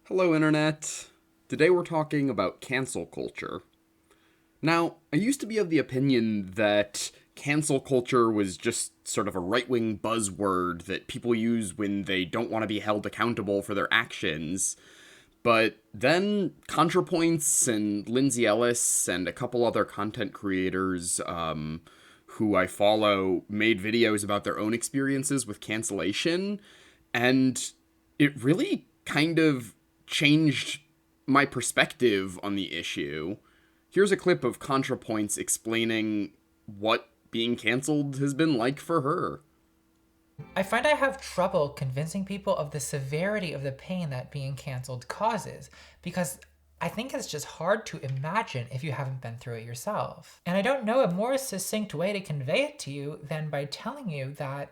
Hello, Internet. Today we're talking about cancel culture. Now, I used to be of the opinion that cancel culture was just sort of a right wing buzzword that people use when they don't want to be held accountable for their actions. But then ContraPoints and Lindsay Ellis and a couple other content creators who I follow made videos about their own experiences with cancellation, and it really kind of changed my perspective on the issue. Here's a clip of ContraPoints explaining what being canceled has been like for her. I find I have trouble convincing people of the severity of the pain that being canceled causes because I think it's just hard to imagine if you haven't been through it yourself. And I don't know a more succinct way to convey it to you than by telling you that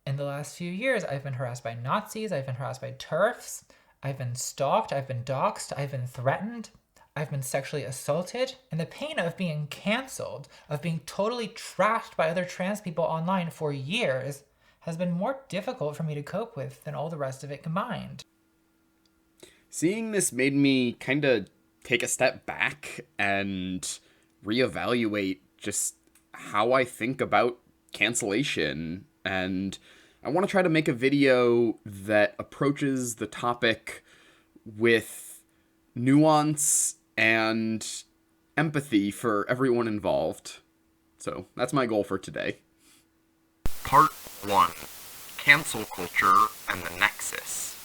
in the last few years I've been harassed by Nazis, I've been harassed by TERFs, I've been stalked, I've been doxxed, I've been threatened, I've been sexually assaulted, and the pain of being canceled, of being totally trashed by other trans people online for years, has been more difficult for me to cope with than all the rest of it combined. Seeing this made me kind of take a step back and reevaluate just how I think about cancellation. And I want to try to make a video that approaches the topic with nuance and empathy for everyone involved. So that's my goal for today. Part 1: Cancel Culture and the Nexus.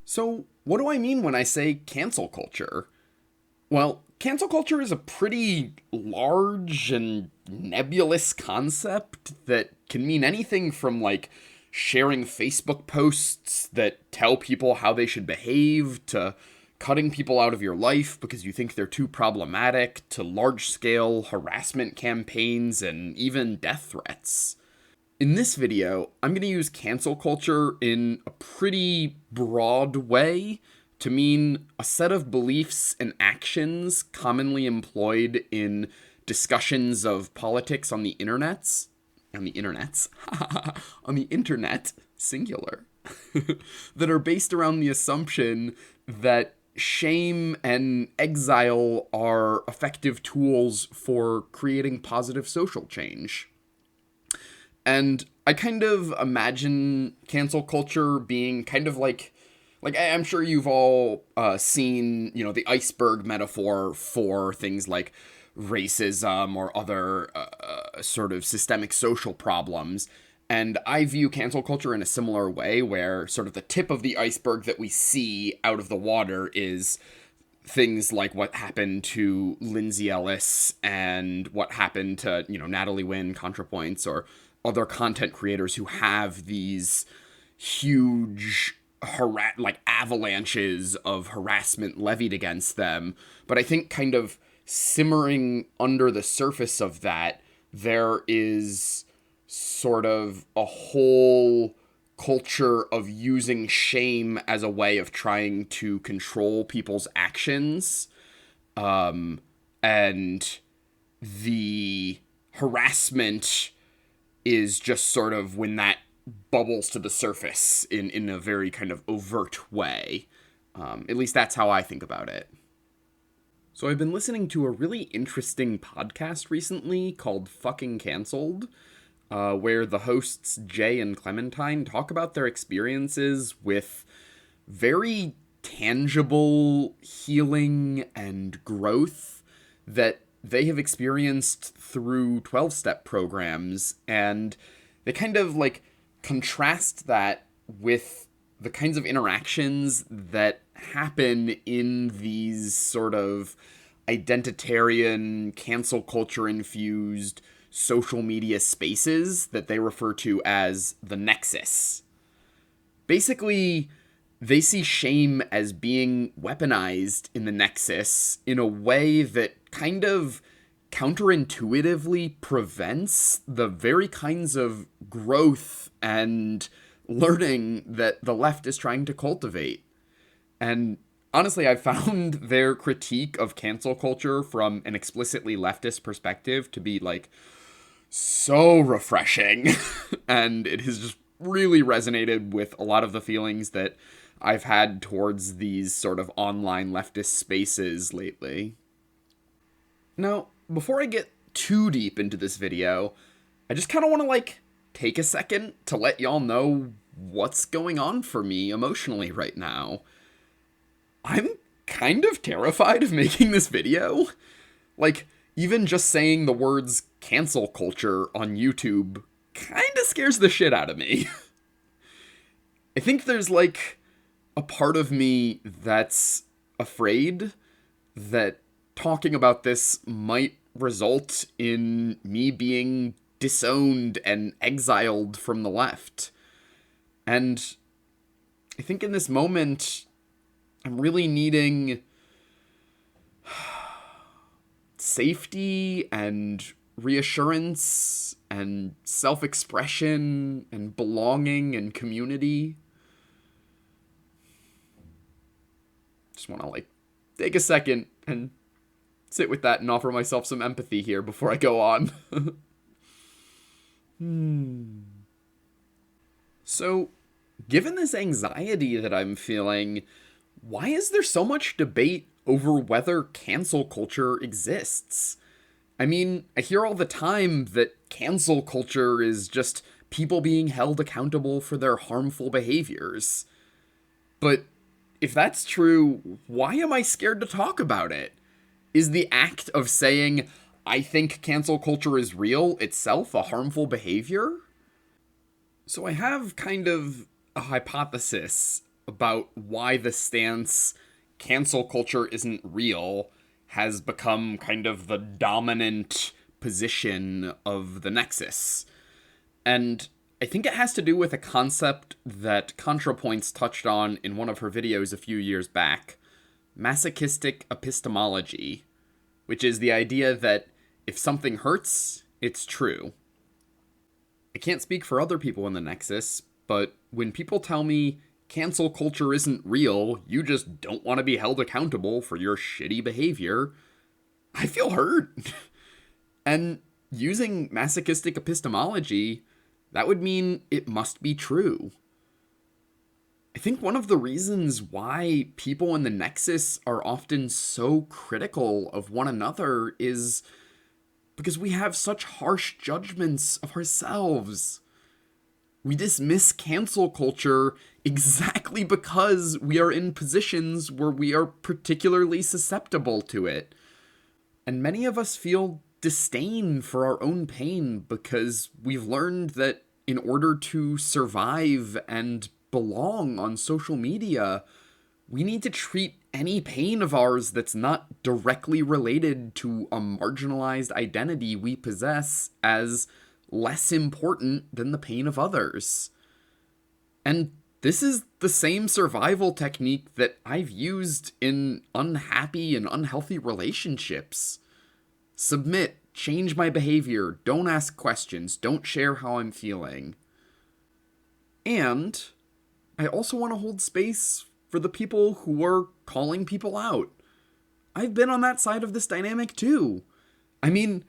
So, what do I mean when I say cancel culture? Well, cancel culture is a pretty large and nebulous concept that can mean anything from, like, sharing Facebook posts that tell people how they should behave, to cutting people out of your life because you think they're too problematic, to large-scale harassment campaigns and even death threats. In this video, I'm going to use cancel culture in a pretty broad way to mean a set of beliefs and actions commonly employed in discussions of politics on the internets, on the internet, singular, that are based around the assumption that shame and exile are effective tools for creating positive social change. And I kind of imagine cancel culture being kind of like I'm sure you've all seen, the iceberg metaphor for things like racism or other sort of systemic social problems. And I view cancel culture in a similar way, where sort of the tip of the iceberg that we see out of the water is things like what happened to Lindsay Ellis and what happened to, Natalie Wynn, ContraPoints, or other content creators who have these huge avalanches of harassment levied against them. But I think kind of simmering under the surface of that, there is sort of a whole culture of using shame as a way of trying to control people's actions. And the harassment is just sort of when that bubbles to the surface in a very kind of overt way. At least that's how I think about it. So I've been listening to a really interesting podcast recently called Fucking Cancelled, where the hosts Jay and Clementine talk about their experiences with very tangible healing and growth that they have experienced through 12-step programs, and they kind of like contrast that with the kinds of interactions that happen in these sort of identitarian, cancel culture infused social media spaces that they refer to as the Nexus. Basically, they see shame as being weaponized in the Nexus in a way that kind of counterintuitively prevents the very kinds of growth and learning that the left is trying to cultivate. And honestly, I found their critique of cancel culture from an explicitly leftist perspective to be like so refreshing. And it has just really resonated with a lot of the feelings that I've had towards these sort of online leftist spaces lately. Now, before I get too deep into this video, I just kind of want to take a second to let y'all know what's going on for me emotionally right now. I'm kind of terrified of making this video. Even just saying the words cancel culture on YouTube kind of scares the shit out of me. I think there's a part of me that's afraid that talking about this might result in me being disowned and exiled from the left. And I think in this moment, I'm really needing safety and reassurance and self-expression and belonging and community. Just want to take a second and sit with that and offer myself some empathy here before I go on. So, given this anxiety that I'm feeling, why is there so much debate over whether cancel culture exists? I mean, I hear all the time that cancel culture is just people being held accountable for their harmful behaviors. But if that's true, why am I scared to talk about it? Is the act of saying, I think cancel culture is real itself a harmful behavior? So I have kind of a hypothesis about why the stance cancel culture isn't real has become kind of the dominant position of the Nexus. And I think it has to do with a concept that ContraPoints touched on in one of her videos a few years back, masochistic epistemology, which is the idea that if something hurts, it's true. I can't speak for other people in the Nexus, but when people tell me cancel culture isn't real, you just don't want to be held accountable for your shitty behavior, I feel hurt. And using masochistic epistemology, that would mean it must be true. I think one of the reasons why people in the Nexus are often so critical of one another is because we have such harsh judgments of ourselves. We dismiss cancel culture exactly because we are in positions where we are particularly susceptible to it. And many of us feel disdain for our own pain because we've learned that in order to survive and belong on social media, we need to treat any pain of ours that's not directly related to a marginalized identity we possess as less important than the pain of others. And this is the same survival technique that I've used in unhappy and unhealthy relationships. Submit, change my behavior, don't ask questions, don't share how I'm feeling. And I also want to hold space for the people who are calling people out. I've been on that side of this dynamic too. I mean,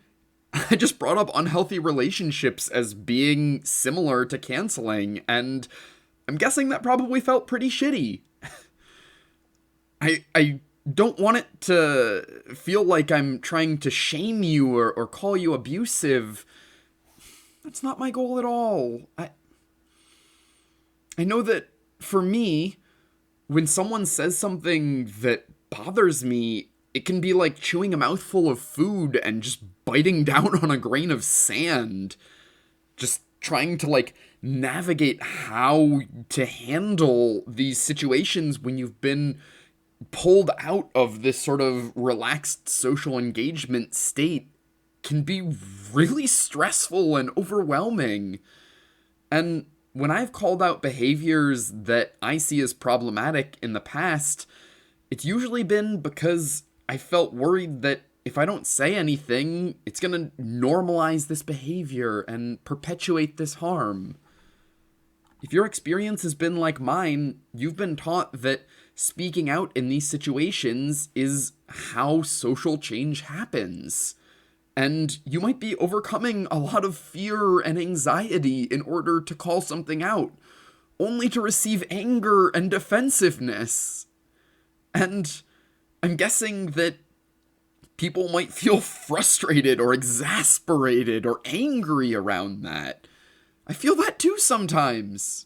I just brought up unhealthy relationships as being similar to canceling, and I'm guessing that probably felt pretty shitty. I don't want it to feel like I'm trying to shame you or call you abusive. That's not my goal at all. I know that for me, when someone says something that bothers me, it can be like chewing a mouthful of food and just biting down on a grain of sand. Just trying to navigate how to handle these situations when you've been pulled out of this sort of relaxed social engagement state can be really stressful and overwhelming. And when I've called out behaviors that I see as problematic in the past, it's usually been because I felt worried that if I don't say anything, it's gonna normalize this behavior and perpetuate this harm. If your experience has been like mine, you've been taught that speaking out in these situations is how social change happens. And you might be overcoming a lot of fear and anxiety in order to call something out. only to receive anger and defensiveness. And I'm guessing that people might feel frustrated or exasperated or angry around that. I feel that too sometimes.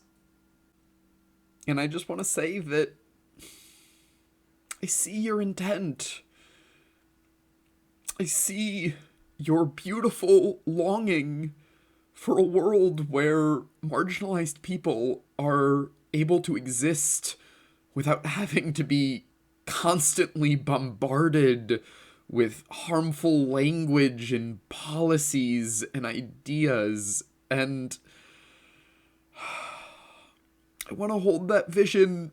And I just want to say that I see your intent. I see your beautiful longing for a world where marginalized people are able to exist without having to be constantly bombarded with harmful language and policies and ideas. And I want to hold that vision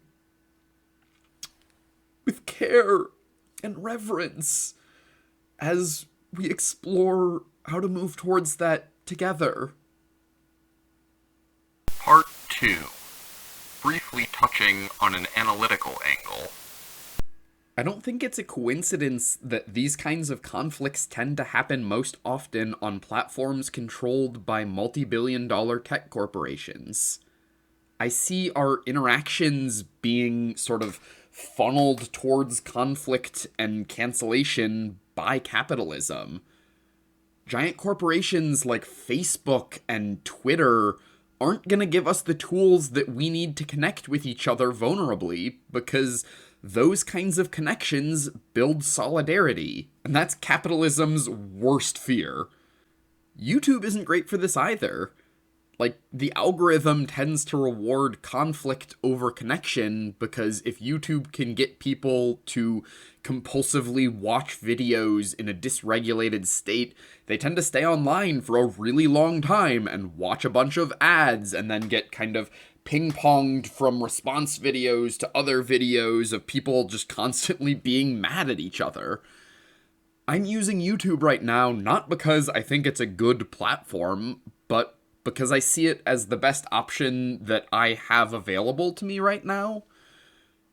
with care and reverence as we explore how to move towards that together. Part 2. Briefly touching on an analytical angle. I don't think it's a coincidence that these kinds of conflicts tend to happen most often on platforms controlled by multi-billion-dollar tech corporations. I see our interactions being sort of funneled towards conflict and cancellation by capitalism. Giant corporations like Facebook and Twitter aren't going to give us the tools that we need to connect with each other vulnerably, because those kinds of connections build solidarity, and that's capitalism's worst fear. YouTube isn't great for this either. Like, the algorithm tends to reward conflict over connection, because if YouTube can get people to compulsively watch videos in a dysregulated state, they tend to stay online for a really long time and watch a bunch of ads and then get kind of ping-ponged from response videos to other videos of people just constantly being mad at each other. I'm using YouTube right now not because I think it's a good platform, but because I see it as the best option that I have available to me right now.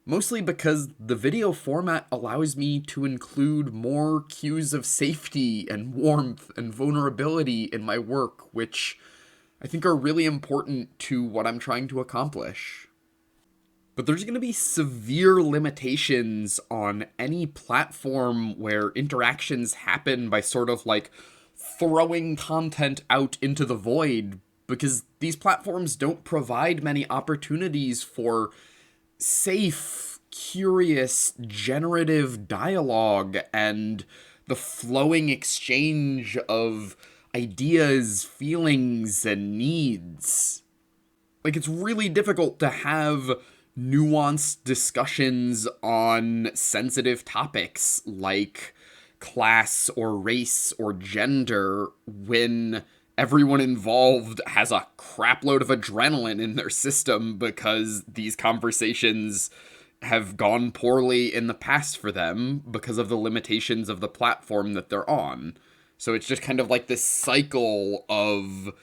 Mostly because the video format allows me to include more cues of safety and warmth and vulnerability in my work, which I think are really important to what I'm trying to accomplish. But there's going to be severe limitations on any platform where interactions happen by sort of like throwing content out into the void, because these platforms don't provide many opportunities for safe, curious, generative dialogue and the flowing exchange of ideas, feelings, and needs. Like, it's really difficult to have nuanced discussions on sensitive topics like class or race or gender when everyone involved has a crapload of adrenaline in their system because these conversations have gone poorly in the past for them because of the limitations of the platform that they're on. So it's just kind of like this cycle of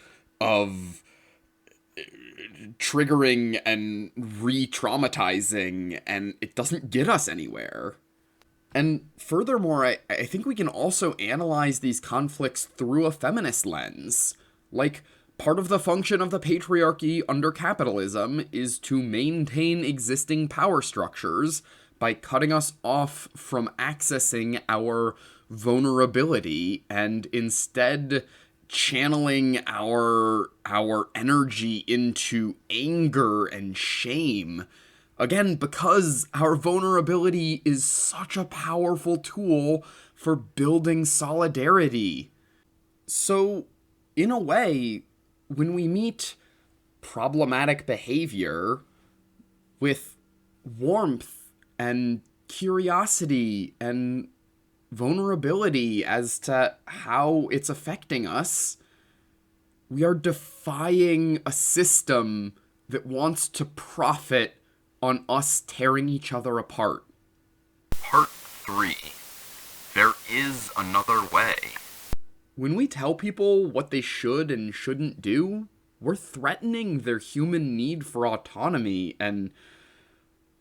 triggering and re-traumatizing, and it doesn't get us anywhere. And furthermore, I think we can also analyze these conflicts through a feminist lens. Like, part of the function of the patriarchy under capitalism is to maintain existing power structures by cutting us off from accessing our vulnerability and instead channeling our energy into anger and shame. Again, because our vulnerability is such a powerful tool for building solidarity. So, in a way, when we meet problematic behavior with warmth and curiosity and vulnerability as to how it's affecting us, we are defying a system that wants to profit on us tearing each other apart. Part 3. There is another way. When we tell people what they should and shouldn't do, we're threatening their human need for autonomy, and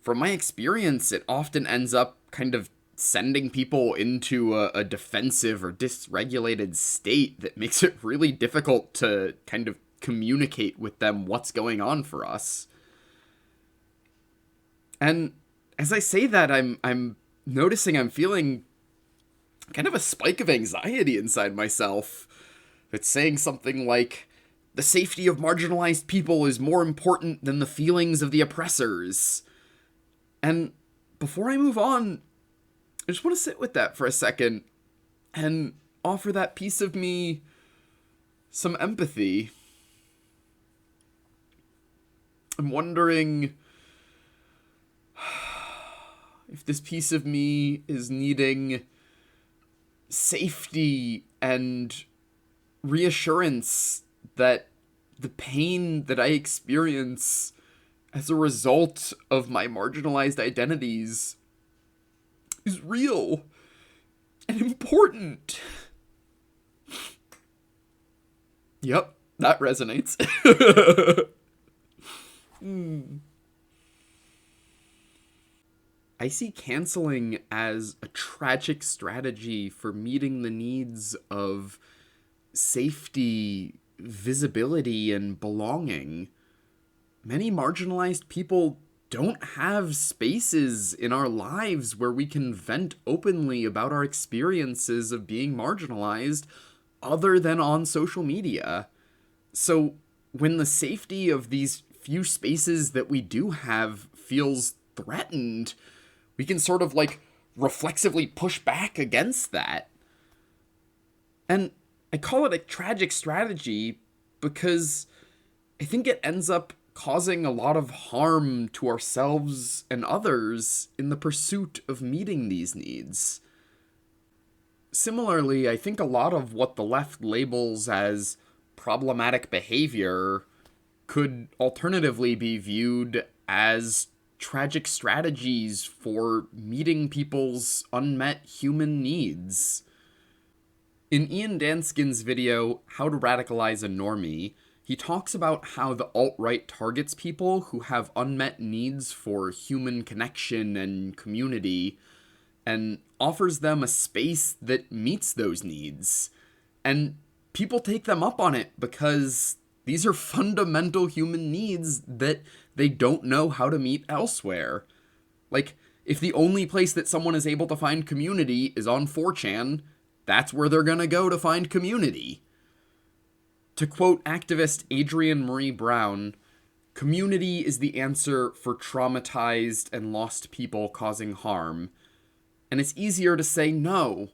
from my experience, it often ends up kind of sending people into a defensive or dysregulated state that makes it really difficult to kind of communicate with them what's going on for us. And as I say that, I'm noticing I'm feeling kind of a spike of anxiety inside myself. It's saying something like, the safety of marginalized people is more important than the feelings of the oppressors. And before I move on, I just want to sit with that for a second and offer that piece of me some empathy. I'm wondering if this piece of me is needing safety and reassurance that the pain that I experience as a result of my marginalized identities is real and important. Yep, that resonates. I see canceling as a tragic strategy for meeting the needs of safety, visibility, and belonging. Many marginalized people don't have spaces in our lives where we can vent openly about our experiences of being marginalized other than on social media. So when the safety of these few spaces that we do have feels threatened, we can sort of like reflexively push back against that. And I call it a tragic strategy because I think it ends up causing a lot of harm to ourselves and others in the pursuit of meeting these needs. Similarly, I think a lot of what the left labels as problematic behavior could alternatively be viewed as tragic strategies for meeting people's unmet human needs. In Ian Danskin's video, How to Radicalize a Normie, he talks about how the alt-right targets people who have unmet needs for human connection and community, and offers them a space that meets those needs. And people take them up on it because these are fundamental human needs that they don't know how to meet elsewhere. Like, if the only place that someone is able to find community is on 4chan, that's where they're gonna go to find community. To quote activist Adrienne Marie Brown, community is the answer for traumatized and lost people causing harm. And it's easier to say no.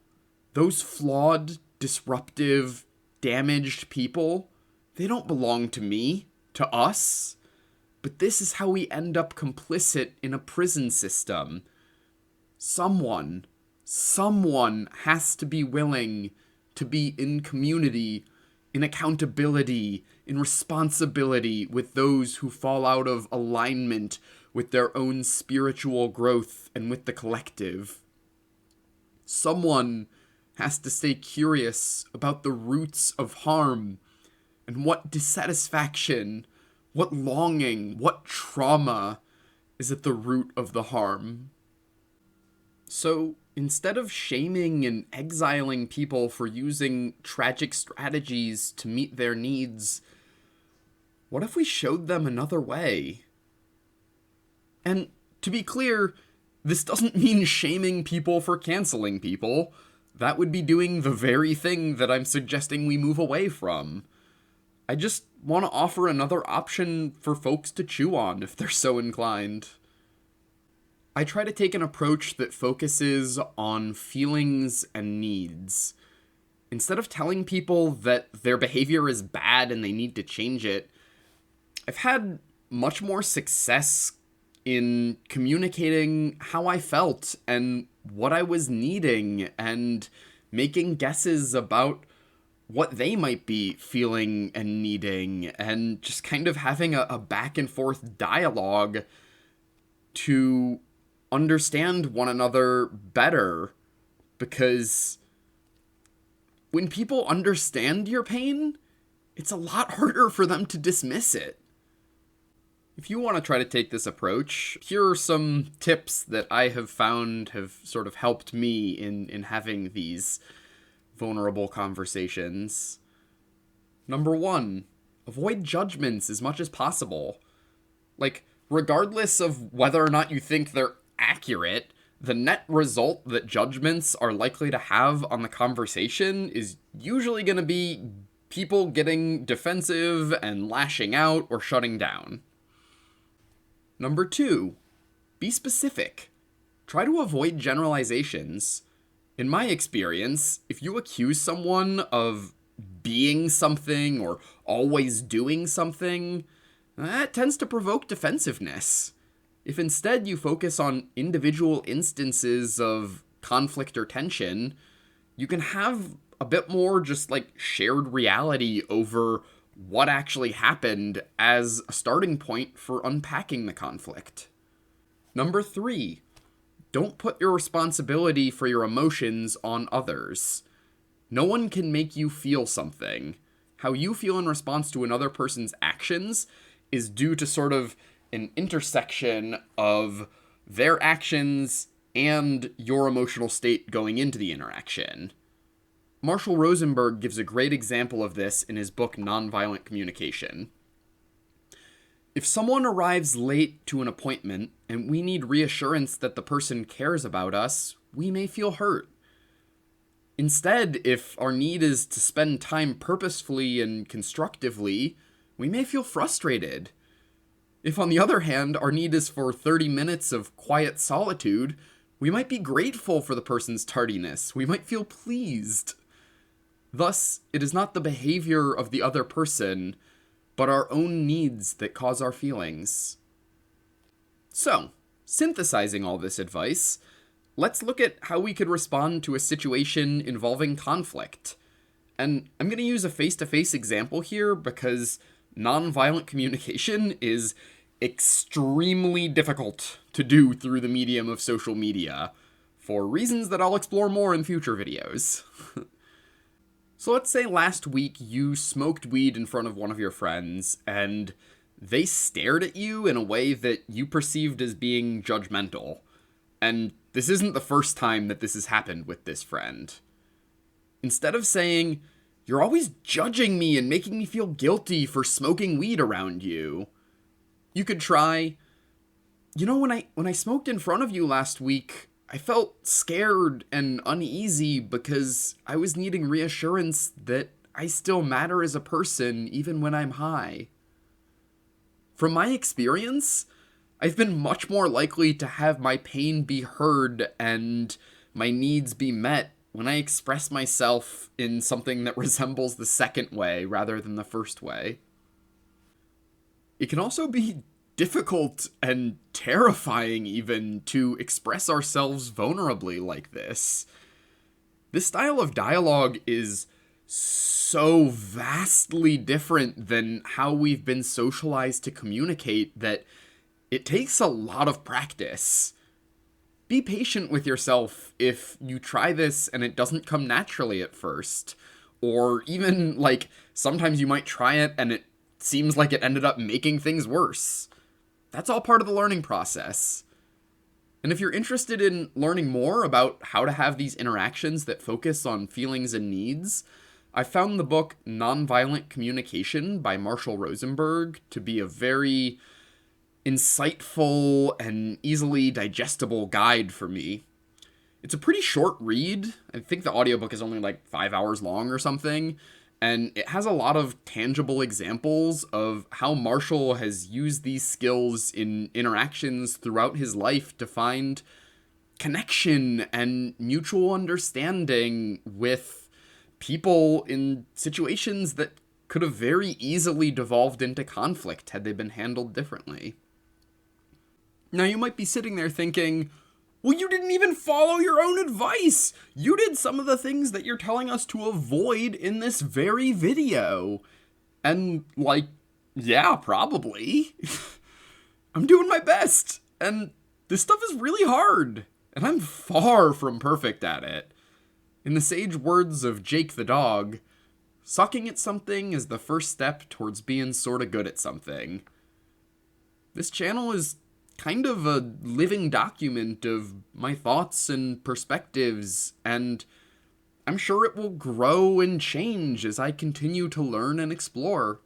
Those flawed, disruptive, damaged people, they don't belong to me, to us. But this is how we end up complicit in a prison system. Someone has to be willing to be in community, in accountability, in responsibility with those who fall out of alignment with their own spiritual growth and with the collective. Someone has to stay curious about the roots of harm and what dissatisfaction, what longing, what trauma is at the root of the harm. So instead of shaming and exiling people for using tragic strategies to meet their needs, what if we showed them another way? And to be clear, this doesn't mean shaming people for canceling people. That would be doing the very thing that I'm suggesting we move away from. I just want to offer another option for folks to chew on if they're so inclined. I try to take an approach that focuses on feelings and needs. Instead of telling people that their behavior is bad and they need to change it, I've had much more success in communicating how I felt and what I was needing and making guesses about what they might be feeling and needing and just kind of having a back and forth dialogue to understand one another better. Because when people understand your pain, it's a lot harder for them to dismiss it. If you want to try to take this approach, here are some tips that I have found have sort of helped me in having these vulnerable conversations. Number 1, avoid judgments as much as possible. Like, Regardless of whether or not you think they're accurate, the net result that judgments are likely to have on the conversation is usually going to be people getting defensive and lashing out or shutting down. Number 2, be specific. Try to avoid generalizations. In my experience, if you accuse someone of being something or always doing something, that tends to provoke defensiveness. If instead you focus on individual instances of conflict or tension, you can have a bit more just like shared reality over what actually happened as a starting point for unpacking the conflict. Number 3, don't put your responsibility for your emotions on others. No one can make you feel something. How you feel in response to another person's actions is due to sort of an intersection of their actions and your emotional state going into the interaction. Marshall Rosenberg gives a great example of this in his book Nonviolent Communication. If someone arrives late to an appointment and we need reassurance that the person cares about us, we may feel hurt. Instead, if our need is to spend time purposefully and constructively, we may feel frustrated. If, on the other hand, our need is for 30 minutes of quiet solitude, we might be grateful for the person's tardiness. We might feel pleased. Thus, it is not the behavior of the other person, but our own needs that cause our feelings. So, synthesizing all this advice, let's look at how we could respond to a situation involving conflict. And I'm going to use a face-to-face example here because nonviolent communication is extremely difficult to do through the medium of social media, for reasons that I'll explore more in future videos. So let's say last week you smoked weed in front of one of your friends, and they stared at you in a way that you perceived as being judgmental. And this isn't the first time that this has happened with this friend. Instead of saying, "You're always judging me and making me feel guilty for smoking weed around you," you could try, "You know, when I smoked in front of you last week, I felt scared and uneasy because I was needing reassurance that I still matter as a person even when I'm high." From my experience, I've been much more likely to have my pain be heard and my needs be met when I express myself in something that resembles the second way rather than the first way. It can also be difficult and terrifying even to express ourselves vulnerably like this. This style of dialogue is so vastly different than how we've been socialized to communicate that it takes a lot of practice. Be patient with yourself if you try this and it doesn't come naturally at first. Or even, like, sometimes you might try it and it seems like it ended up making things worse. That's all part of the learning process. And if you're interested in learning more about how to have these interactions that focus on feelings and needs, I found the book Nonviolent Communication by Marshall Rosenberg to be a very insightful and easily digestible guide for me. It's a pretty short read. I think the audiobook is only like 5 hours long or something, and it has a lot of tangible examples of how Marshall has used these skills in interactions throughout his life to find connection and mutual understanding with people in situations that could have very easily devolved into conflict had they been handled differently. Now you might be sitting there thinking, well, you didn't even follow your own advice. You did some of the things that you're telling us to avoid in this very video. And, like, yeah, probably. I'm doing my best. And this stuff is really hard. And I'm far from perfect at it. In the sage words of Jake the dog, sucking at something is the first step towards being sorta good at something. This channel is kind of a living document of my thoughts and perspectives, and I'm sure it will grow and change as I continue to learn and explore.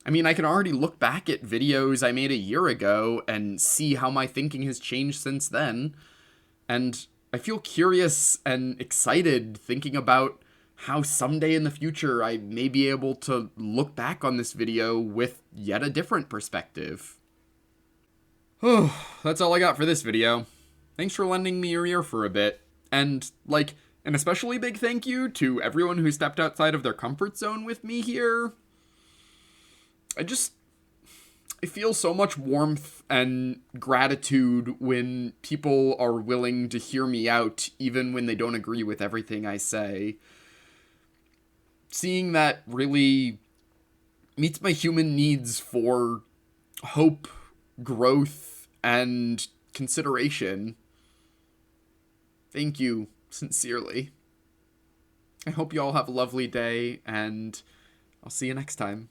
I mean, I can already look back at videos I made a year ago and see how my thinking has changed since then. And I feel curious and excited thinking about how someday in the future I may be able to look back on this video with yet a different perspective. That's all I got for this video. Thanks for lending me your ear for a bit. And, an especially big thank you to everyone who stepped outside of their comfort zone with me here. I feel so much warmth and gratitude when people are willing to hear me out, even when they don't agree with everything I say. Seeing that really meets my human needs for hope, growth, and consideration. Thank you, sincerely. I hope you all have a lovely day, and I'll see you next time.